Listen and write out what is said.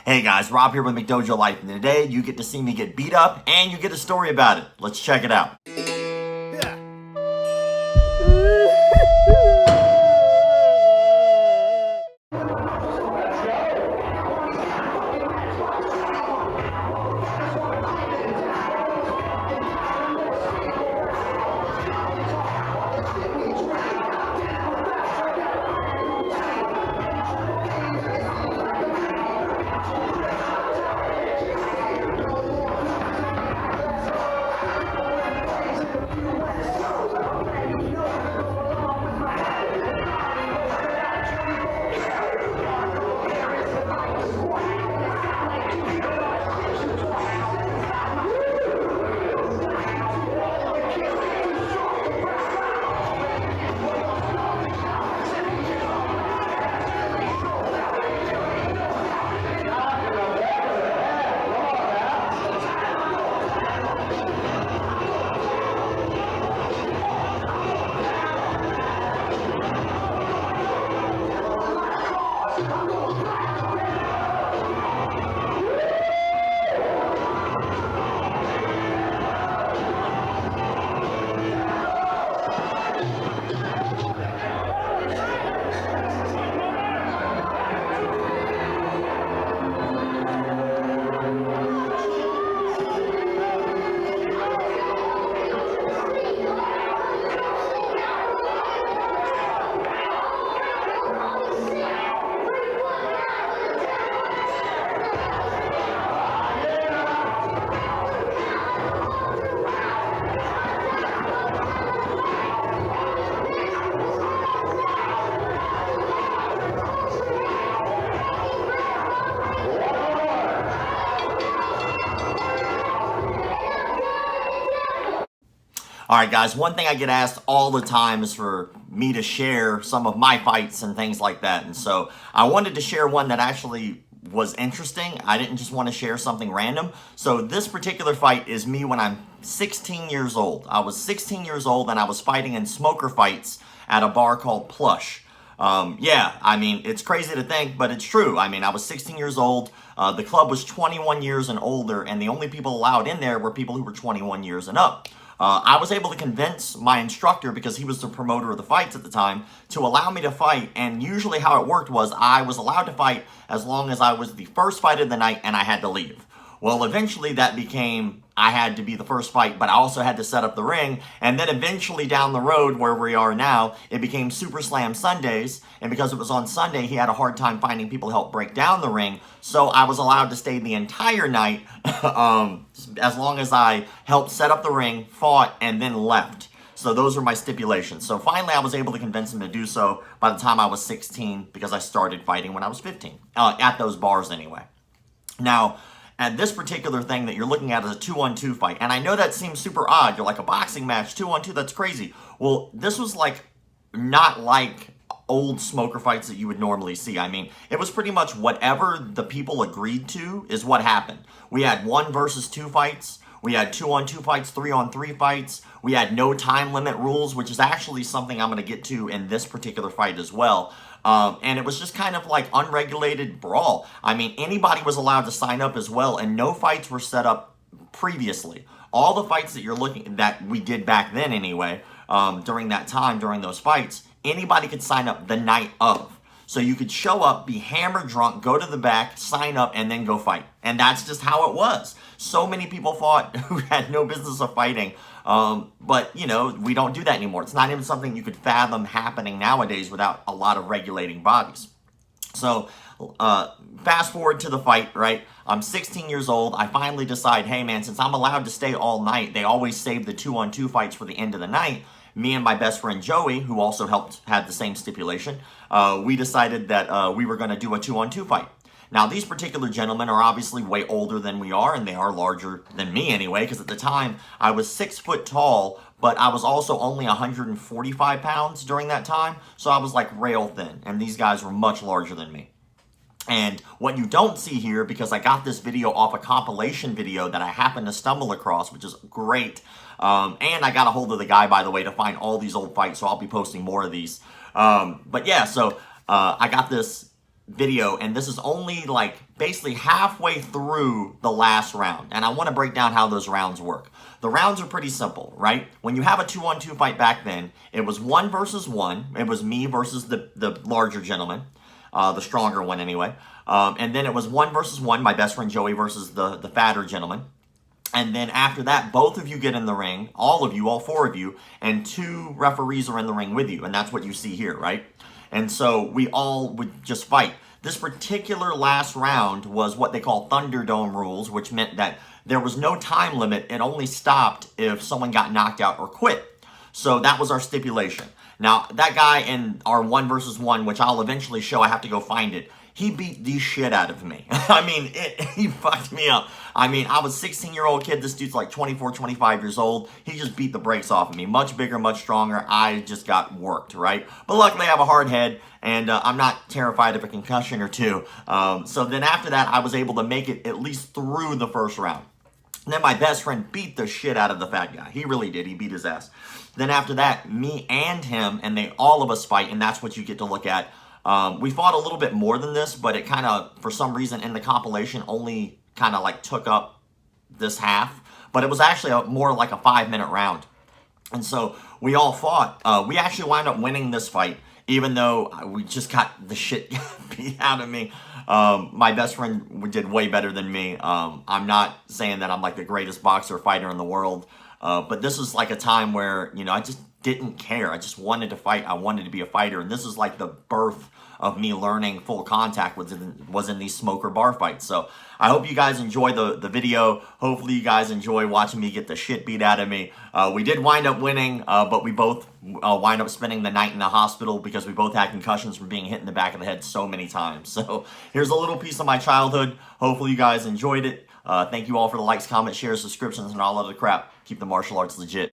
Hey guys, Rob here with McDojoLife, and today you get to see me get beat up and you get a story about it. Let's check it out. Alright guys, one thing I get asked all the time is for me to share some of my fights and things like that. And so I wanted to share one that actually was interesting. I didn't just want to share something random. So this particular fight is me when I'm 16 years old. I was 16 years old and I was fighting in smoker fights at a bar called Plush. Yeah, I mean, it's crazy to think, but it's true. I mean, I was 16 years old. The club was 21 years and older, and the only people allowed in there were people who were 21 years and up. I was able to convince my instructor, because he was the promoter of the fights at the time, to allow me to fight. And usually how it worked was I was allowed to fight as long as I was the first fight of the night and I had to leave. Well, eventually that became, I had to be the first fight, but I also had to set up the ring. And then eventually down the road where we are now, it became Super Slam Sundays. And because it was on Sunday, he had a hard time finding people to help break down the ring. So I was allowed to stay the entire night as long as I helped set up the ring, fought, and then left. So those were my stipulations. So finally I was able to convince him to do so by the time I was 16, because I started fighting when I was 15, at those bars anyway. Now, and this particular thing that you're looking at is a 2-on-2 fight. And I know that seems super odd. You're like, a boxing match, 2-on-2, that's crazy. Well, this was like, not like old smoker fights that you would normally see. I mean, it was pretty much whatever the people agreed to is what happened. We had 1 versus 2 fights. We had 2-on-2 fights, 3-on-3 fights. We had no time limit rules, which is actually something I'm going to get to in this particular fight as well. And it was just kind of like unregulated brawl. I mean, anybody was allowed to sign up as well, and no fights were set up previously. All the fights that you're looking that we did back then anyway, during that time, during those fights, anybody could sign up the night of. So you could show up, be hammered drunk, go to the back, sign up, and then go fight. And that's just how it was. So many people fought who had no business of fighting. But, you know, we don't do that anymore. It's not even something you could fathom happening nowadays without a lot of regulating bodies. So, fast forward to the fight, right? I'm 16 years old. I finally decide, hey man, since I'm allowed to stay all night, they always save the 2-on-2 fights for the end of the night. Me and my best friend Joey, who also had the same stipulation, we decided that we were going to do a 2-on-2 fight. Now, these particular gentlemen are obviously way older than we are, and they are larger than me anyway, because at the time, I was 6 foot tall, but I was also only 145 pounds during that time, so I was like rail thin, and these guys were much larger than me. And what you don't see here, because I got this video off a compilation video that I happened to stumble across, which is great, and I got a hold of the guy, by the way, to find all these old fights, so I'll be posting more of these. But yeah, so I got this video, and this is only like basically halfway through the last round, and I want to break down how those rounds work. The rounds are pretty simple, right? When you have a 2-on-2 fight back then, it was 1 versus 1. It was me versus the larger gentleman, the stronger one anyway. And then it was 1 versus 1, my best friend Joey versus the fatter gentleman. And then after that, both of you get in the ring, all of you, all 4 of you, and 2 referees are in the ring with you, and that's what you see here, right? And so we all would just fight. This particular last round was what they call Thunderdome rules, which meant that there was no time limit. It only stopped if someone got knocked out or quit. So that was our stipulation. Now, that guy in our 1 versus 1, which I'll eventually show, I have to go find it, he beat the shit out of me. I mean, he fucked me up. I mean, I was a 16-year-old kid. This dude's like 24, 25 years old. He just beat the brakes off of me. Much bigger, much stronger. I just got worked, right? But luckily, I have a hard head, and I'm not terrified of a concussion or 2. So then after that, I was able to make it at least through the first round. And then my best friend beat the shit out of the fat guy. He really did. He beat his ass. Then after that, me and him, and all of us fight, and that's what you get to look at. We fought a little bit more than this, but it kind of, for some reason, in the compilation, only kind of like took up this half. But it was actually more like a 5-minute round. And so we all fought. We actually wound up winning this fight, even though we just got the shit beat out of me. My best friend did way better than me. I'm not saying that I'm like the greatest boxer or fighter in the world, but this is like a time where, you know, I just didn't care. I just wanted to fight. I wanted to be a fighter, and this is like the birth of me learning full contact was in these smoker bar fights. So I hope you guys enjoy the video. Hopefully you guys enjoy watching me get the shit beat out of me. We did wind up winning, but we both wind up spending the night in the hospital because we both had concussions from being hit in the back of the head so many times. So here's a little piece of my childhood. Hopefully you guys enjoyed it. Thank you all for the likes, comments, shares, subscriptions, and all other crap. Keep the martial arts legit.